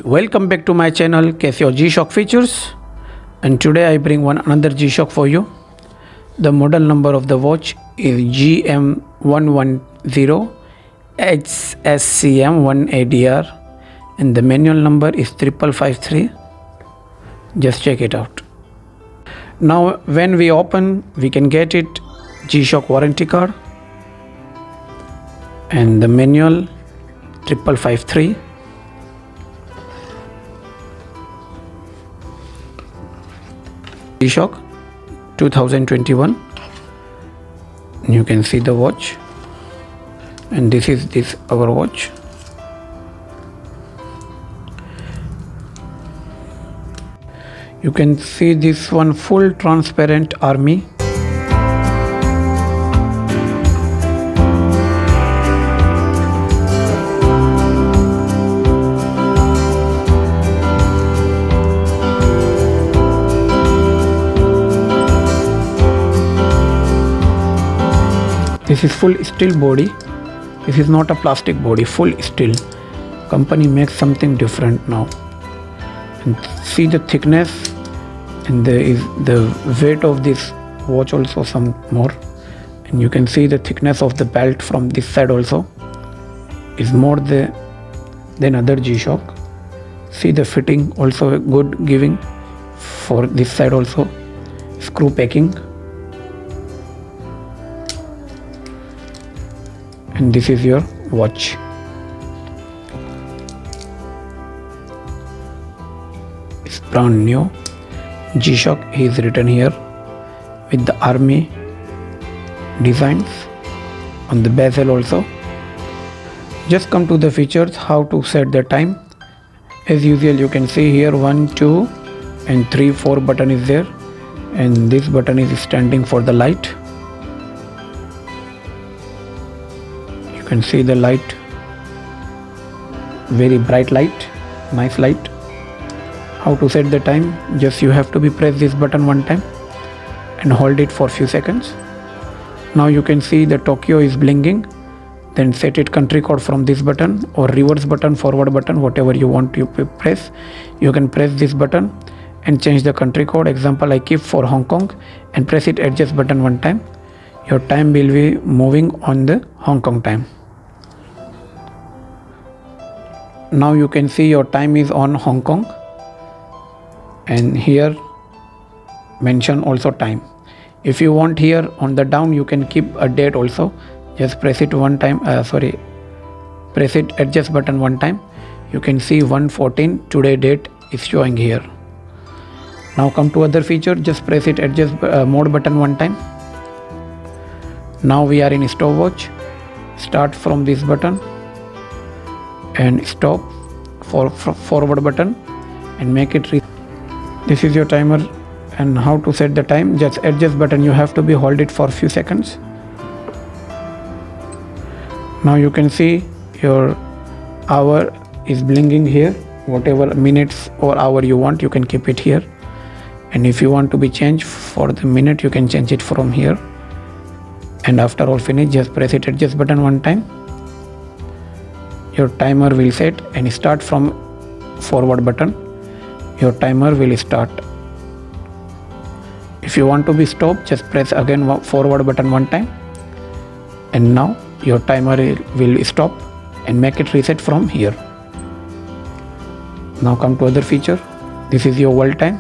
welcome back to my channel Casio G-Shock Features, and today I bring another G-Shock for you. The model number of the watch is GM110 HSCM1ADR and the manual number is 5553. Just check it out. Now when we open, we can get it G-Shock warranty card and the manual 5553. G-Shock 2021. You can see the watch, and this is our watch. You can see this one full transparent army. This is full steel body. This is not a plastic body, full steel. Company makes something different now. And see the thickness and the weight of this watch also some more. And you can see the thickness of the belt from this side also is more than other G-Shock. See the fitting also good giving for this side also. Screw packing. And this is your watch. It's brand new. G-Shock is written here with the army designs on the bezel also. Just come to the features, how to set the time. As usual, you can see here 1, 2 and 3, 4 button is there, and this button is standing for the light. You can see the light, very bright light, nice light. How to set the time? Just you have to press this button one time and hold it for few seconds. Now you can see the Tokyo is blinking. Then set it country code from this button or reverse button, forward button, whatever you want to press. You can press this button and change the country code. Example, I keep for Hong Kong and press it adjust button one time. Your time will be moving on the Hong Kong time. Now you can see your time is on Hong Kong, and here mention also time. If you want here on the down, you can keep a date also. Just press it one time, press it adjust button one time. You can see 1/14 today date is showing here. Now come to other feature, just press it adjust mode button one time. Now we are in stopwatch. Start from this button and stop for forward button and make it this is your timer. And how to set the time? Just adjust button, you have to hold it for few seconds. Now you can see your hour is blinking here. Whatever minutes or hour you want, you can keep it here. And if you want to be changed for the minute, you can change it from here. And after all finish, just press it adjust button one time. Your timer will set and start from forward button. Your timer will start. If you want to be stopped, just press again forward button one time. And now your timer will stop and make it reset from here. Now come to other feature. This is your world time.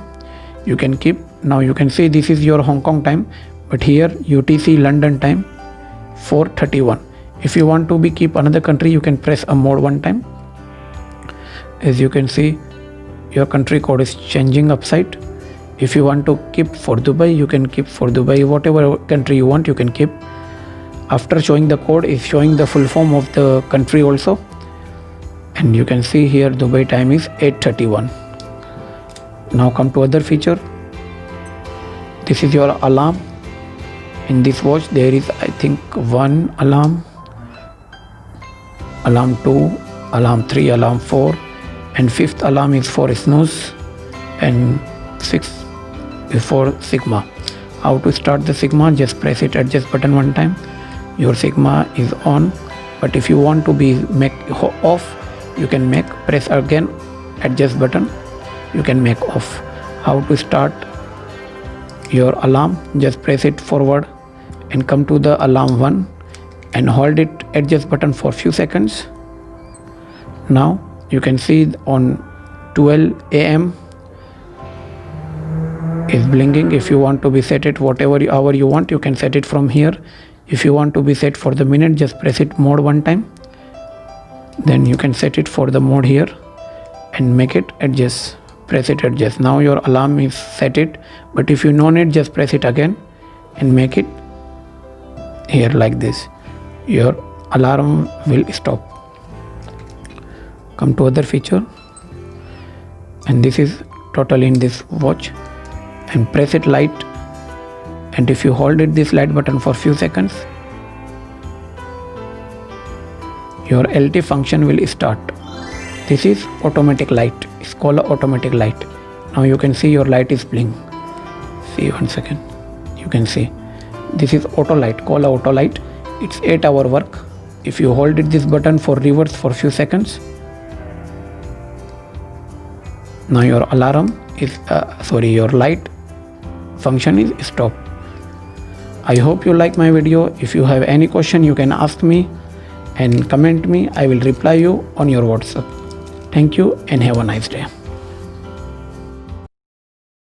You can keep. Now you can see this is your Hong Kong time, but here UTC London time 4:31. If you want to keep another country, you can press a mode one time. As you can see, your country code is changing upside. If you want to keep for Dubai, you can keep for Dubai. Whatever country you want, you can keep. After showing the code, is showing the full form of the country also. And you can see here Dubai time is 8:31. Now come to other feature. This is your alarm. In this watch there is I think 1 alarm, alarm 2, alarm 3, alarm 4, and 5th alarm is for snooze, and 6th is for Sigma. How to start the Sigma? Just press it adjust button one time. Your Sigma is on, but if you want to make off, you can press again adjust button, you can make off. How to start your alarm? Just press it forward and come to the alarm 1 and hold it adjust button for few seconds. Now you can see on 12 a.m. is blinking. If you want to be set it whatever hour you want, you can set it from here. If you want to be set for the minute, just press it mode one time, then you can set it for the mode here and make it adjust. Press it adjust. Now your alarm is set it, but if you don't need, just press it again and make it here like this. Your alarm will stop. Come to other feature, and this is total in this watch, and press it light, and if you hold it this light button for few seconds, your LT function will start. This is automatic light. It's called automatic light. Now you can see your light is blinking. See, 1 second. You can see this is auto light, called auto light. It's 8-hour work. If you hold it this button for reverse for few seconds, now your alarm is your light function is stop. I hope you like my video. If you have any question, you can ask me and comment me. I will reply you on your WhatsApp. Thank you and have a nice day.